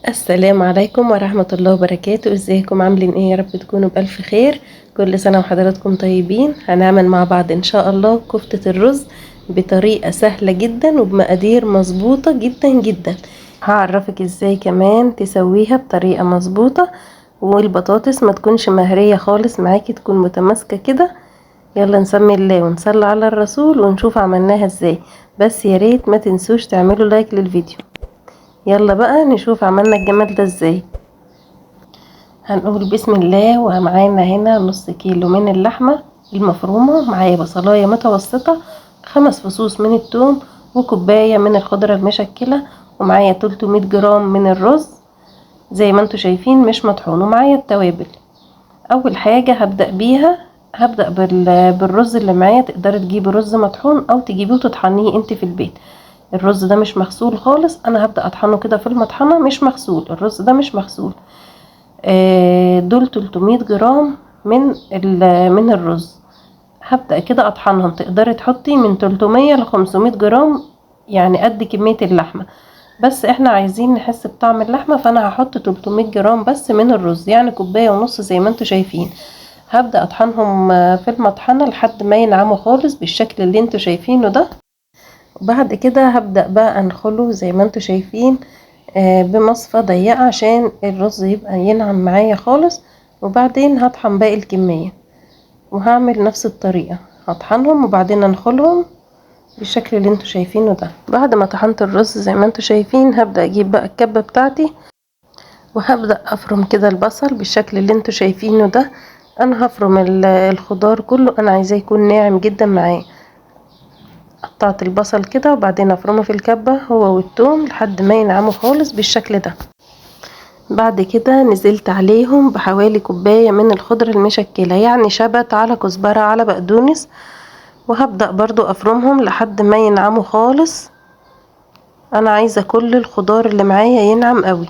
السلام عليكم ورحمة الله وبركاته. ازيكم عاملين ايه؟ يا رب تكونوا بألف خير. كل سنة وحضراتكم طيبين. هنعمل مع بعض ان شاء الله كفتة الرز بطريقة سهلة جدا وبمقادير مظبوطة جدا جدا. هعرفك ازاي كمان تسويها بطريقة مظبوطة، والبطاطس ما تكونش مهرية خالص معاكي، تكون متماسكة كده. يلا نسمي الله ونصلي على الرسول ونشوف عملناها ازاي. بس يا ريت ما تنسوش تعملوا لايك للفيديو. يلا بقى نشوف عملنا الجمال ده ازاي. هنقول بسم الله. ومعانا هنا نص كيلو من اللحمة المفرومة، معايا بصلاية متوسطة، 5 فصوص من الثوم، وكوباية من الخضرة المشكلة، ومعايا 300 جرام من الرز زي ما انتوا شايفين مش مطحون، ومعايا التوابل. اول حاجة هبدأ بيها، هبدأ بالرز اللي معايا. تقدري تجيبي رز مطحون او تجيبيه وتطحنيه انت في البيت. الرز ده مش مغسول خالص، انا هبدأ اطحنه كده في المطحنة، مش مغسول الرز ده، مش مغسول. دول 300 جرام من الرز. هبدأ كده اطحنهم. تقدري تحطي من 300 ل 500 جرام، يعني قد كمية اللحمة. بس احنا عايزين نحس بطعم اللحمة، فانا هحط 300 جرام بس من الرز، يعني كوباية ونص زي ما انتوا شايفين. هبدأ اطحنهم في المطحنة لحد ما ينعموا خالص بالشكل اللي انتوا شايفينه ده. وبعد كده هبدأ بقى انخله زي ما انتوا شايفين بمصفى ضيقة عشان الرز يبقى ينعم معايا خالص. وبعدين هطحن باقي الكمية وهعمل نفس الطريقة، هطحنهم وبعدين انخلهم بالشكل اللي انتوا شايفينه ده. بعد ما طحنت الرز زي ما انتوا شايفين، هبدأ اجيب بقى الكبة بتاعتي وهبدأ افرم كده البصل بالشكل اللي انتوا شايفينه ده. انا هفرم الخضار كله، انا عايزاه يكون ناعم جدا معايا. قطعت البصل كده وبعدين افرمه في الكبة هو والثوم لحد ما ينعموا خالص بالشكل ده. بعد كده نزلت عليهم بحوالي كوباية من الخضرة المشكلة، يعني شبت على كزبرة على بقدونس، وهبدأ برضو افرمهم لحد ما ينعموا خالص. انا عايزة كل الخضار اللي معايا ينعم قوي.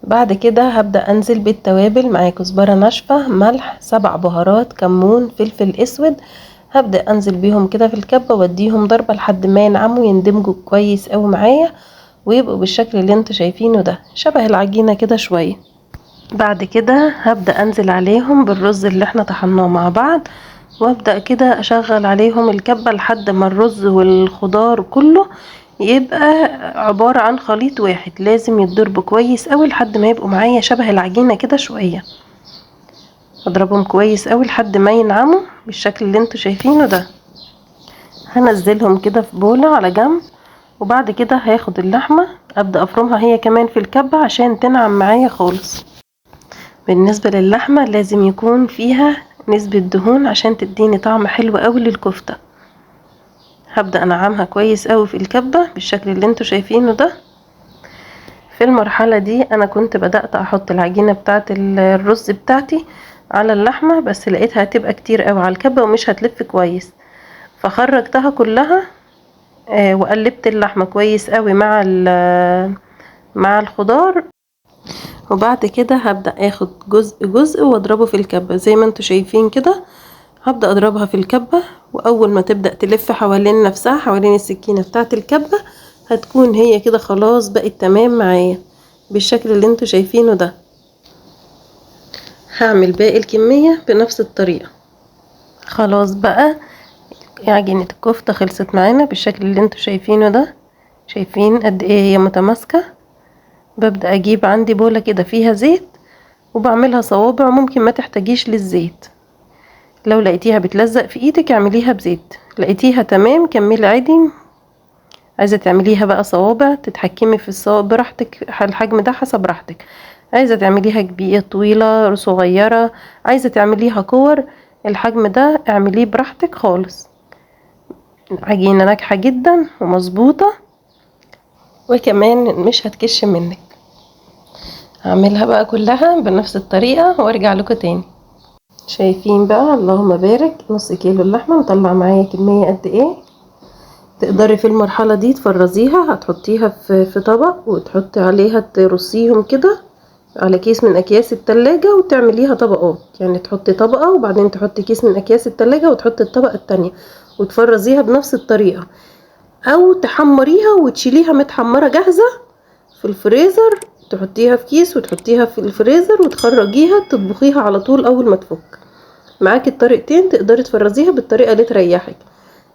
بعد كده هبدأ انزل بالتوابل. معايا كزبرة ناشفة، ملح، 7 بهارات، كمون، فلفل اسود. هبدأ انزل بيهم كده في الكبة واديهم ضربة لحد ما ينعموا يندمجوا كويس قوي معايا، ويبقوا بالشكل اللي انتوا شايفينه ده، شبه العجينة كده شوية. بعد كده هبدأ انزل عليهم بالرز اللي احنا طحناه مع بعض، وابدأ كده اشغل عليهم الكبة لحد ما الرز والخضار كله يبقى عبارة عن خليط واحد. لازم يتضربوا كويس قوي لحد ما يبقوا معايا شبه العجينة كده شوية. اضربهم كويس قوي لحد ما ينعموا بالشكل اللي انتوا شايفينه ده. هنزلهم كده في بولة على جنب، وبعد كده هاخد اللحمة ابدأ افرمها هي كمان في الكبة عشان تنعم معايا خالص. بالنسبة للحمة لازم يكون فيها نسبة دهون عشان تديني طعم حلو قوي للكفتة. هبدأ انعمها كويس قوي في الكبة بالشكل اللي انتوا شايفينه ده. في المرحلة دي انا كنت بدأت احط العجينة بتاعة الرز بتاعتي على اللحمة، بس لقيتها هتبقى كتير قوي على الكبة ومش هتلف كويس، فخرجتها كلها. وقلبت اللحمة كويس قوي مع الخضار. وبعد كده هبدأ اخد جزء جزء واضربه في الكبة زي ما انتوا شايفين كده. هبدأ اضربها في الكبة، واول ما تبدأ تلف حوالين نفسها حوالين السكينة بتاعت الكبة، هتكون هي كده خلاص بقت تمام معايا بالشكل اللي انتوا شايفينه ده. هعمل باقي الكمية بنفس الطريقة. خلاص بقى عجينة الكفتة خلصت معانا بالشكل اللي انتوا شايفينه ده. شايفين قد ايه هي متماسكة؟ ببدأ اجيب عندي بولة كده فيها زيت وبعملها صوابع، ممكن ما تحتاجيش للزيت. لو لقيتيها بتلزق في ايدك اعمليها بزيت، لقيتيها تمام كملي عادي. عايزة تعمليها بقى صوابع تتحكمي في الصوابع براحتك، الحجم ده حسب راحتك. عايزة تعمليها كبيرة طويلة صغيرة، عايزة تعمليها كور، الحجم ده اعمليه براحتك خالص. عجينة ناجحة جدا ومظبوطة، وكمان مش هتكش منك. هعملها بقى كلها بنفس الطريقة وارجع لكم تاني. شايفين بقى اللهم بارك نص كيلو اللحمة مطلع معايا كمية قد ايه. تقدري في المرحلة دي تفرزيها، هتحطيها في طبق وتحطي عليها ترصيهم كده على كيس من اكياس التلاجة وتعمليها طبقات، يعني تحطي طبقة وبعدين تحطي كيس من اكياس التلاجة وتحطي الطبقة التانية وتفرزيها بنفس الطريقة، او تحمريها وتشيليها متحمرة جاهزة في الفريزر تحطيها في كيس وتحطيها في الفريزر وتخرجيها تطبخيها على طول اول ما تفك. معاكي الطريقتين، تقدري تفرزيها بالطريقه اللي تريحك.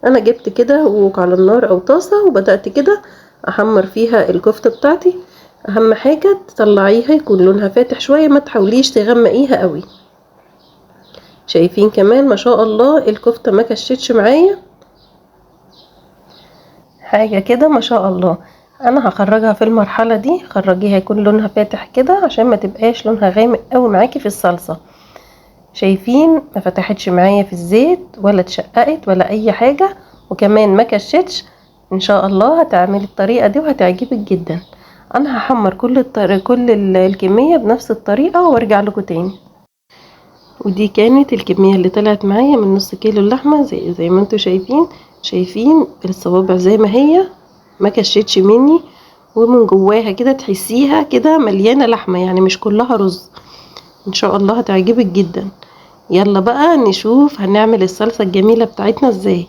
انا جبت كده ووك على النار او طاسه وبدات كده احمر فيها الكفته بتاعتي. اهم حاجه تطلعيها يكون لونها فاتح شويه، ما تحاوليش تغمقيها قوي. شايفين كمان ما شاء الله الكفته ما كشتش معايا حاجه كده ما شاء الله. انا هخرجها في المرحله دي، خرجيها يكون لونها فاتح كده عشان ما تبقاش لونها غامق قوي معاكي في الصلصه. شايفين ما فتحتش معايا في الزيت ولا اتشققت ولا اي حاجه، وكمان ما كشتش. ان شاء الله هتعملي الطريقه دي وهتعجبك جدا. انا هحمر كل الكميه بنفس الطريقه وارجع لكم تاني. ودي كانت الكميه اللي طلعت معايا من نص كيلو اللحمه، زي ما انتوا شايفين الصوابع زي ما هي، ما كشتش مني، ومن جواها كده تحسيها كده مليانه لحمه، يعني مش كلها رز. ان شاء الله هتعجبك جدا. يلا بقى نشوف هنعمل الصلصة الجميلة بتاعتنا ازاي.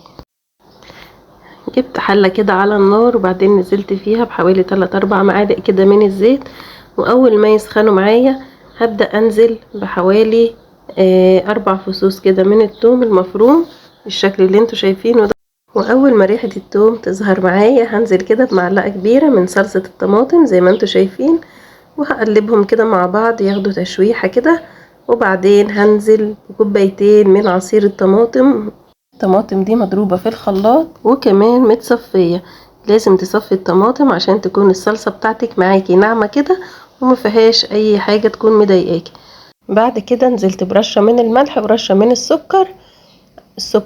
جبت حلة كده على النار وبعدين نزلت فيها بحوالي 3-4 معالق كده من الزيت، واول ما يسخنوا معايا هبدأ انزل بحوالي 4 فصوص كده من الثوم المفروم بالشكل اللي انتوا شايفينه ده. واول ما ريحة الثوم تظهر معايا هنزل كده بمعلقة كبيرة من صلصة الطماطم زي ما انتوا شايفين، وهقلبهم كده مع بعض ياخدوا تشويحة كده. وبعدين هنزل بكوبايتين من عصير الطماطم دي مضروبة في الخلاط وكمان متصفية. لازم تصفي الطماطم عشان تكون الصلصة بتاعتك معاكي ناعمة كده وما فيهاش اي حاجة تكون مضايقاكي. بعد كده نزلت برشة من الملح ورشة من السكر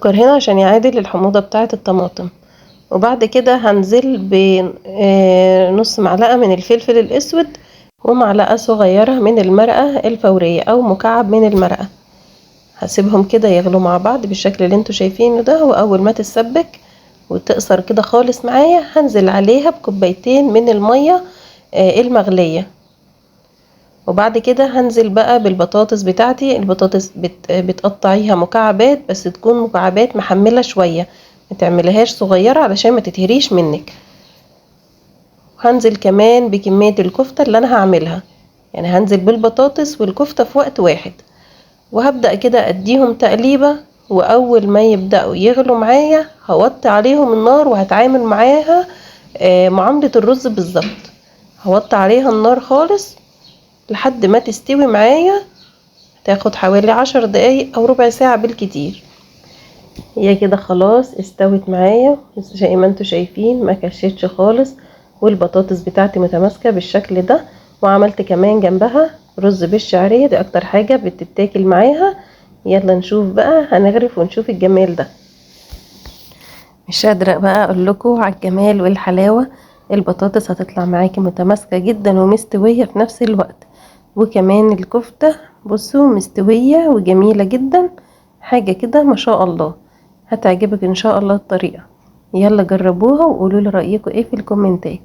هنا عشان يعادل الحموضة بتاعة الطماطم. وبعد كده هنزل بنص معلقة من الفلفل الاسود ومعلقة صغيرة من المرقة الفورية او مكعب من المرقة. هسيبهم كده يغلوا مع بعض بالشكل اللي انتوا شايفينه ده، واول ما تتسبك وتقصر كده خالص معايا هنزل عليها بكوبايتين من المية المغلية. وبعد كده هنزل بقى بالبطاطس بتاعتي. البطاطس بتقطعيها مكعبات، بس تكون مكعبات محملة شوية، ما تعمليهاش صغيرة علشان ما تتهريش منك. وهنزل كمان بكمية الكفتة اللي انا هعملها، يعني هنزل بالبطاطس والكفتة في وقت واحد، وهبدأ كده اديهم تقليبة. واول ما يبدأوا يغلوا معايا هوطي عليهم النار وهتعامل معاها معاملة الرز بالظبط. هوطي عليها النار خالص لحد ما تستوي معايا، تاخد حوالي 10 دقايق او ربع ساعة بالكتير. هي كده خلاص استوت معايا زي ما انتوا شايفين، ما كشتش خالص، والبطاطس بتاعتي متماسكة بالشكل ده. وعملت كمان جنبها رز بالشعرية، دي اكتر حاجة بتتاكل معاها. يلا نشوف بقى، هنغرف ونشوف الجمال ده. مش قادرة بقى اقول لكم على الجمال والحلاوة. البطاطس هتطلع معاكي متماسكة جدا ومستوية في نفس الوقت، وكمان الكفتة بصوا مستوية وجميلة جدا، حاجة كده ما شاء الله. هتعجبك ان شاء الله الطريقة. يلا جربوها وقولوا لي رأيكم ايه في الكومنتات.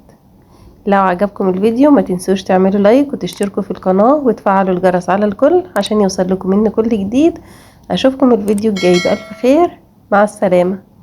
لو عجبكم الفيديو ما تنسوش تعملوا لايك وتشتركوا في القناة وتفعلوا الجرس على الكل عشان يوصل لكم مني كل جديد. اشوفكم الفيديو الجاي بألف خير، مع السلامة.